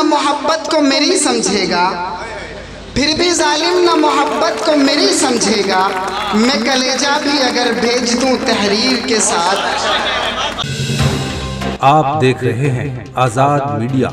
मोहब्बत को मेरी समझेगा, फिर भी जालिम न मोहब्बत को मेरी समझेगा। मैं कलेजा भी अगर भेज दूं तहरीर के साथ। आप देख रहे हैं आजाद मीडिया।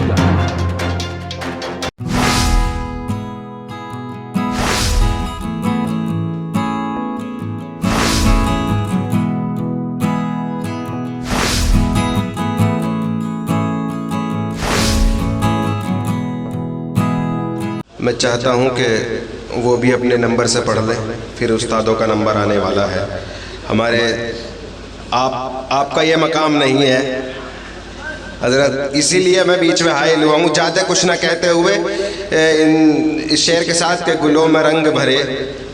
मैं चाहता हूं कि वो भी अपने नंबर से पढ़ लें, फिर उस्तादों का नंबर आने वाला है। हमारे आपका ये मकाम नहीं है हज़रत, इसीलिए मैं बीच में हायल हुआ हूँ। ज़्यादा कुछ ना कहते हुए इस शेर के साथ के गुलों में रंग भरे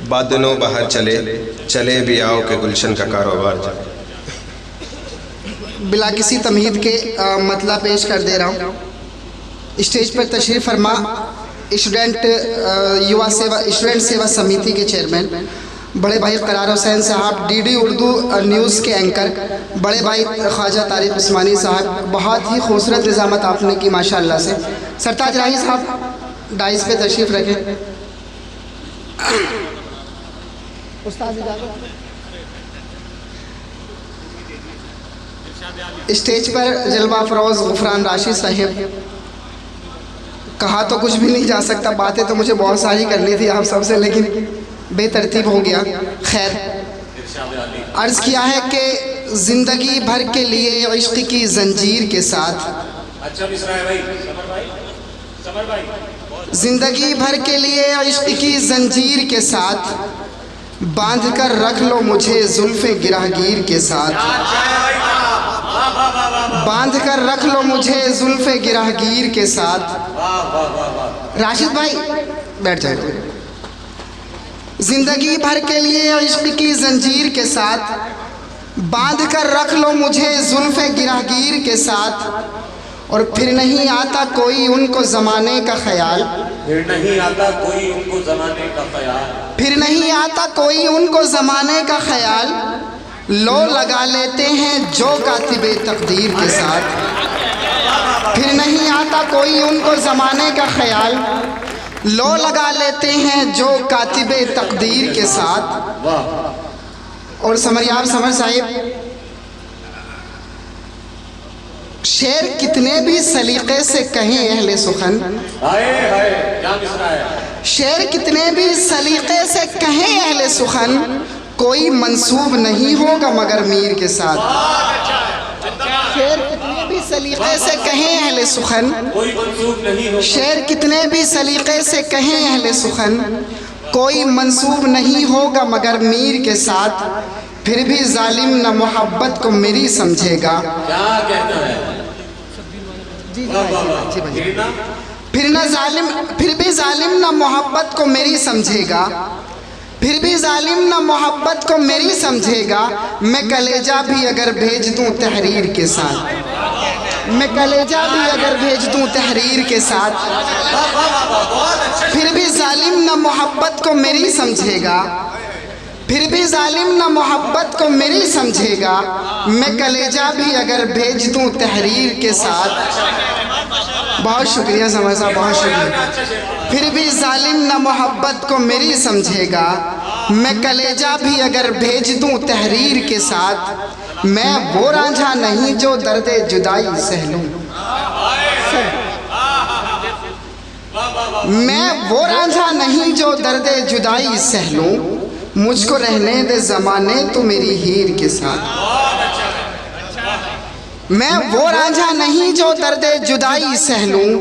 बादलों बाहर चले, चले भी आओ के गुलशन का कारोबार चले। बिला किसी तमहीद के मतला पेश कर दे रहा हूँ। स्टेज पर तशरीफ़ फरमा स्टूडेंट सेवा समिति के चेयरमैन बड़े भाई करार हुसैन साहब, डीडी उर्दू न्यूज़ के एंकर बड़े भाई ख्वाजा तारिक उस्मानी साहब, बहुत ही खूबसूरत निज़ामत आपने की माशाअल्लाह से। सरताज राही साहब डाइस पे तशरीफ़ रखें। स्टेज पर जलवा फरोज़ गुफरान राशिद साहिब। कहा तो कुछ भी नहीं जा सकता, बातें तो मुझे बहुत सारी करनी थी आप सबसे, लेकिन बेतरतीब हो गया। खैर, अर्ज़ किया है कि ज़िंदगी भर के लिए इश्क़ की ज़ंजीर के साथ, ज़िंदगी भर के लिए इश्क़ की ज़ंजीर के साथ बांध कर रख लो मुझे ज़ुल्फ़े गिरहगीर के साथ, बांध कर रख लो मुझे ज़ुल्फ़े गिरहगीर के साथ। राशिद भाई बैठ जाए। ज़िंदगी भर के लिए इश्क़ की ज़ंजीर के साथ बांध कर रख लो मुझे ज़ुल्फ़े गिरहगीर के साथ। और फिर नहीं आता कोई उनको ज़माने का ख़याल, फिर नहीं आता कोई उनको ज़माने का ख़याल, फिर नहीं आता कोई उनको ज़माने का ख़याल। लो लगा लेते हैं जो कातिबे तकदीर के साथ, फिर नहीं आता कोई उनको ज़माने का ख़याल। लो लगा लेते हैं जो कातिबे तकदीर के साथ। और समरियाब समर साहिब, शेर कितने भी सलीक़े से कहें अहले सुखन, शेर कितने भी सलीक़े से कहें अहले सुखन, कोई मंसूब नहीं होगा मगर मीर के साथ। शेर कितने भी सलीक़े से कहें अहले सुखन, कोई मंसूब नहीं होगा, शेर कितने भी सलीक़े से कहें अहले सुखन, कोई मंसूब नहीं होगा मगर मीर के साथ। फिर भी जालिम न मोहब्बत को मेरी समझेगा। क्या कहना है? जी फिर भी जालिम न मोहब्बत को मेरी समझेगा, फिर भी जालिम न मोहब्बत को मेरी समझेगा। मैं कलेजा भी अगर भेज दूं तहरीर के साथ, मैं कलेजा भी अगर भेज दूं तहरीर के साथ। फिर भी जालिम न मोहब्बत को मेरी समझेगा, फिर भी जालिम न मोहब्बत को मेरी समझेगा। मैं कलेजा भी अगर भेज दूं तहरीर के साथ। बहुत शुक्रिया समर साहब, बहुत शुक्रिया। फिर भी जालिम न मोहब्बत को मेरी समझेगा, मैं कलेजा भी अगर भेज दूं तहरीर के साथ। मैं वो रांझा नहीं जो दर्द जुदाई सह लूं, मैं वो रांझा नहीं जो दर्द जुदाई सह लूं। मुझको रहने दे ज़माने तो मेरी हीर के साथ, मैं वो रांझा नहीं जो दर्द जुदाई सह लूं।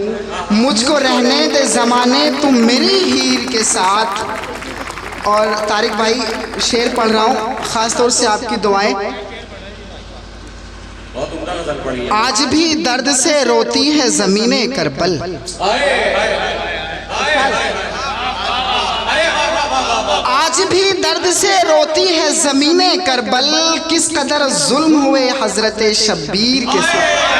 मुझको रहने दे ज़माने तुम मेरी हीर के साथ। और तारिक भाई शेर पढ़ रहा हूँ, ख़ास तौर से आपकी दुआएं। आज भी दर्द से रोती है ज़मीने करबल, आज भी दर्द से रोती है ज़मीने करबल। किस कदर जुल्म हुए हज़रत शब्बीर के साथ।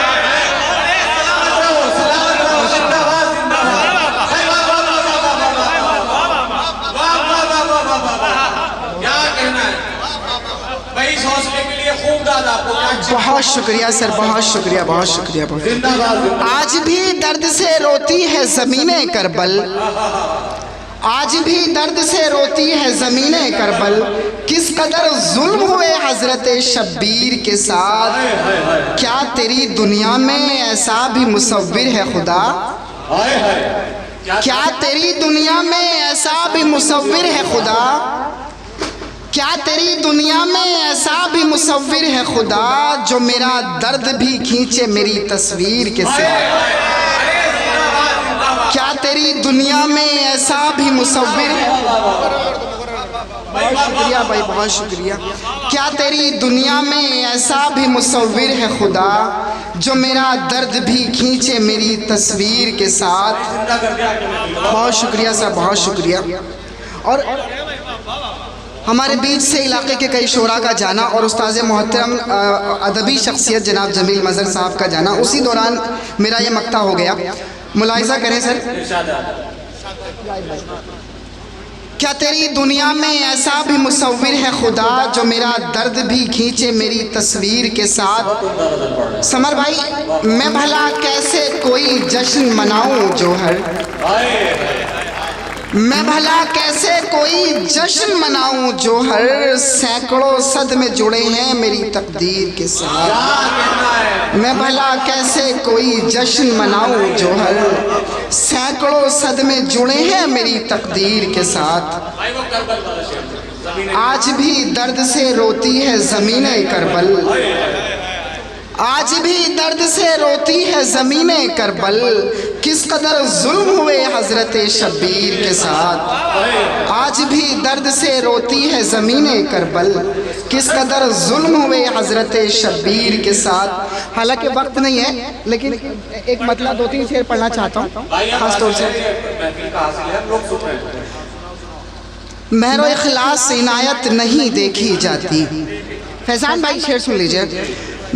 बहुत शुक्रिया सर, बहुत शुक्रिया, बहुत शुक्रिया, बहुत। जिंदाबाद। आज भी दर्द से रोती है ज़मीने करबल, आज भी दर्द से रोती है ज़मीने करबल, किस कदर जुल्म हुए हज़रत शब्बीर के साथ। क्या तेरी दुनिया में ऐसा भी मुसव्विर है खुदा, हाय हाय। क्या तेरी दुनिया में ऐसा भी मुसव्विर है खुदा, क्या तेरी दुनिया में ऐसा भी मुसव्विर है खुदा, जो मेरा दर्द भी खींचे मेरी तस्वीर के साथ। क्या तेरी दुनिया में ऐसा भी मुसव्विर है, बहुत शुक्रिया भाई, बहुत शुक्रिया। क्या तेरी दुनिया में ऐसा भी मुसव्विर है खुदा, जो मेरा दर्द भी खींचे मेरी तस्वीर के साथ। बहुत शुक्रिया सर, बहुत शुक्रिया। और हमारे बीच से इलाके के कई शोरा का जाना और उस्ताद मोहतरम अदबी शख्सियत जनाब जमील मज़हर साहब का जाना, उसी दौरान मेरा ये मक्ता हो गया। मुलाहिज़ा करें सर। क्या तेरी दुनिया में ऐसा भी मुसव्विर है खुदा, जो मेरा दर्द भी खींचे मेरी तस्वीर के साथ। समर भाई, मैं भला कैसे कोई जश्न मनाऊं जो हर, मैं भला कैसे कोई जश्न मनाऊं जो हर सैकड़ों सद में जुड़े हैं मेरी तकदीर के साथ। मैं भला कैसे कोई जश्न मनाऊं जो हर सैकड़ों सद में जुड़े हैं मेरी तकदीर के साथ। आज भी दर्द से रोती है ज़मीने करबल, आज भी दर्द से रोती है ज़मीने करबल, किस कदर जुल्म हुए हज़रत शब्बीर के साथ। आज भी दर्द से रोती है ज़मीने करबल, किस कदर जुल्म हुए हज़रत शब्बीर के साथ। हालांकि वक्त नहीं है, लेकिन एक मतलब 2-3 शेर पढ़ना चाहता हूँ खास तौर से। महरो इखलास इनायत नहीं देखी जाती। फैज़ान भाई शेर सुन लीजिए।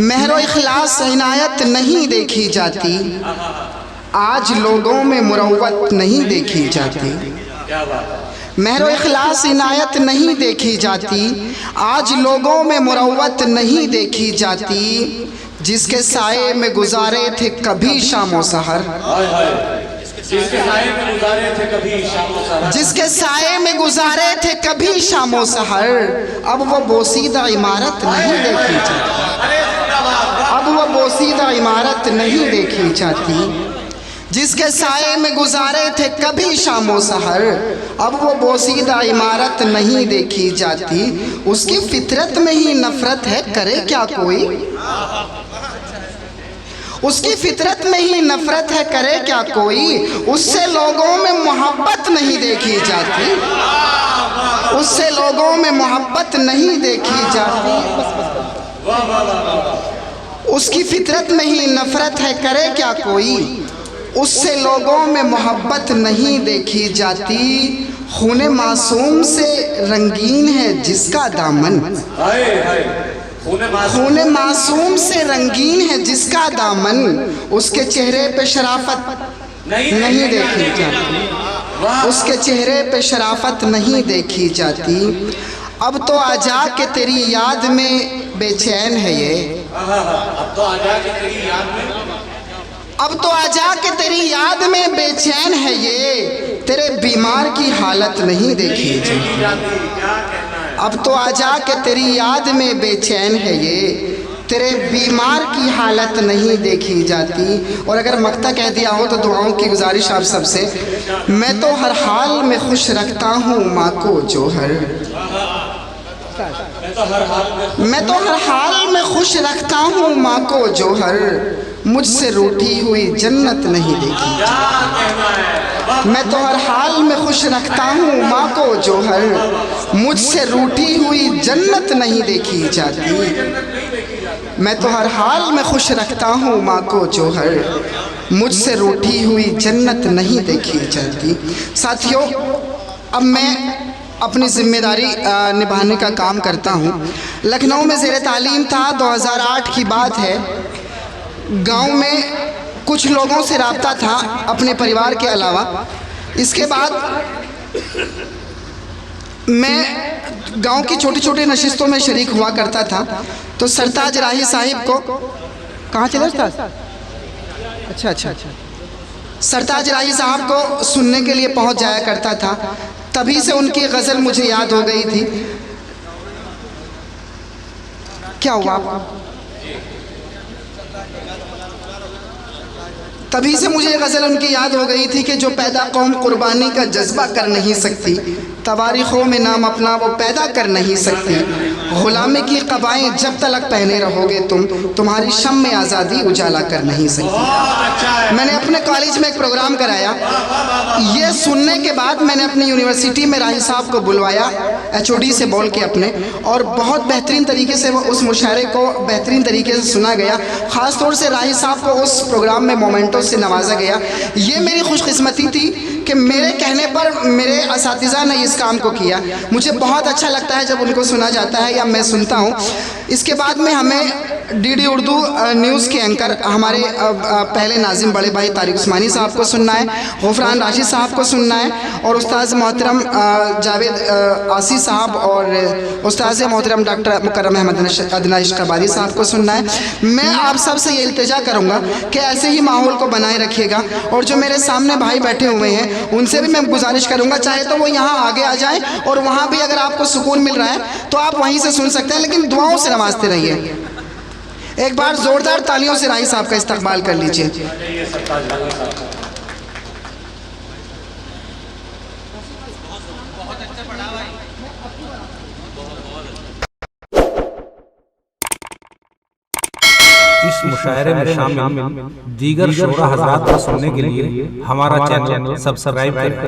महरो इखलास इनायत नहीं देखी जाती, आज लोगों में मुरव्वत नहीं देखी जाती। महरो इखलास इनायत नहीं देखी जाती, आज लोगों में मुरव्वत नहीं देखी जाती, जिसके साए में गुजारे थे कभी शामो सहर, जिसके साए में गुजारे थे कभी शामो सहर, जिसके साए में गुजारे थे कभी शामो सहर, अब वो बोसीदा इमारत नहीं देखी जाती, अब वो बोसीदा इमारत नहीं देखी जाती। जिसके साए में गुजारे थे कभी शामो सहर, अब वो बोसीदा इमारत नहीं देखी जाती। उसकी फितरत में ही नफरत है, करे क्या कोई, उसकी फितरत में ही नफरत है, करे क्या कोई। उससे लोगों में मोहब्बत नहीं देखी जाती, उससे लोगों में मोहब्बत नहीं देखी जाती। उसकी फितरत में ही नफरत है, करे क्या कोई। उससे लोगों में मोहब्बत नहीं देखी जाती। खूने मासूम से रंगीन है जिसका दामन, खूने मासूम से रंगीन है जिसका दामन, उसके चेहरे पे शराफत नहीं देखी जाती, उसके चेहरे पे शराफत नहीं देखी जाती। अब तो आजा के तेरी याद में बेचैन है ये, अब तो आजा के तेरी याद में, अब तो आजा के तेरी याद में बेचैन है ये, तेरे बीमार की हालत नहीं देखी जाती। अब तो आजा के तेरी याद में बेचैन है ये, तेरे बीमार की हालत नहीं देखी जाती। और अगर मक्ता कह दिया हो तो दुआओं की गुजारिश आप सबसे। मैं तो हर हाल में खुश रखता हूँ माँ को जो हर, मैं तो हर हाल में खुश रखता हूँ माँ को जो हर, मुझसे रूठी हुई जन्नत नहीं देखी जाती। मैं तो हर हाल में खुश रखता हूँ माँ को जो हर, मुझसे रूठी हुई जन्नत नहीं देखी जाती। मैं तो हर हाल में खुश रखता हूँ माँ को जो हर, मुझसे रूठी हुई जन्नत नहीं देखी जाती। साथियों, अब मैं अपनी ज़िम्मेदारी निभाने का काम करता हूँ। लखनऊ में ज़ेरे तालीम था, 2008 की बात है। गांव में कुछ लोगों से रब्ता था अपने परिवार के अलावा। इसके बाद मैं गांव की छोटी छोटी नशिस्तों में शरीक हुआ करता था, तो सरताज राही साहिब को कहाँ चले उस्ताद? अच्छा अच्छा अच्छा, सरताज राही साहब को सुनने के लिए पहुंच जाया करता था। तभी से उनकी गज़ल मुझे याद हो गई थी। क्या हुआ? तभी से मुझे गज़ल उनकी याद हो गई थी कि जो पैदा कौम कुर्बानी का जज्बा कर नहीं सकती, तवारीख़ों में नाम अपना वो पैदा कर नहीं सकती। ग़ुलामी की क़बाएँ जब तलक पहने रहोगे तुम, तुम्हारी शम में आज़ादी उजाला कर नहीं सकती। मैंने अपने कॉलेज में एक प्रोग्राम कराया। ये सुनने के बाद मैंने अपनी यूनिवर्सिटी में राही साहब को बुलवाया, HOD से बोल के अपने, और बहुत बेहतरीन तरीके से वो उस मुशायरे को बेहतरीन तरीके से सुना गया। ख़ास तौर से राही साहब को उस प्रोग्राम में मोमेंटों से नवाजा गया। ये मेरी खुशकिस्मती थी कि मेरे कहने पर मेरे असातिज़ा ने इस काम को किया। मुझे बहुत अच्छा लगता है जब उनको सुना जाता है या मैं सुनता हूँ। इसके बाद में हमें DD उर्दू न्यूज़ के एंकर हमारे पहले नाजिम बड़े भाई तारिक उस्मानी साहब को सुनना है, गफरान राशिद साहब को सुनना है, और उस्ताद मोहतरम जावेद आसी साहब और उस्ताद मोहतरम डॉक्टर मुकर्रम अहमद अदना इश्क़ाबादी साहब को सुनना है। मैं आप सब से ये इल्तिजा करूँगा कि ऐसे ही माहौल को बनाए रखिएगा, और जो मेरे सामने भाई बैठे हुए हैं उनसे भी मैं गुजारिश करूँगा, चाहे तो वो यहाँ आगे आ जाएँ, और वहाँ भी अगर आपको सुकून मिल रहा है तो आप वहीं से सुन सकते हैं, लेकिन दुआओं से नवाजते रहिए। एक बार ज़ोरदार तालियों से राही साहब का इस्तकबाल कर लीजिए। इस मुशायरे में शामिल दीगर शोरा हज़रात को सुनने के लिए हमारा चैनल सब्सक्राइब करें।